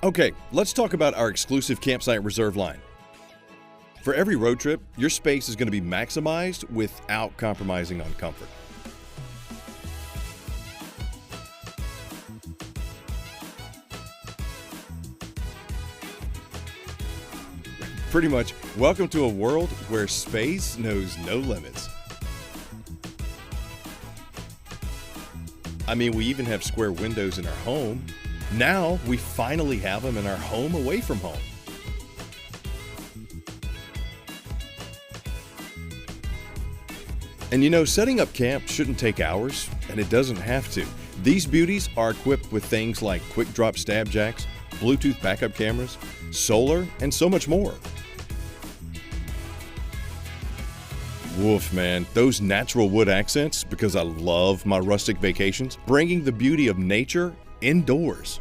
Okay, let's talk about our exclusive campsite reserve line. For every road trip, your space is going to be maximized without compromising on comfort. Pretty much, welcome to a world where space knows no limits. I mean, we even have square windows in our home. Now, we finally have them in our home away from home. And you know, setting up camp shouldn't take hours, and it doesn't have to. These beauties are equipped with things like quick drop stab jacks, Bluetooth backup cameras, solar, and so much more. Woof, man, those natural wood accents, because I love my rustic vacations, bringing the beauty of nature indoors.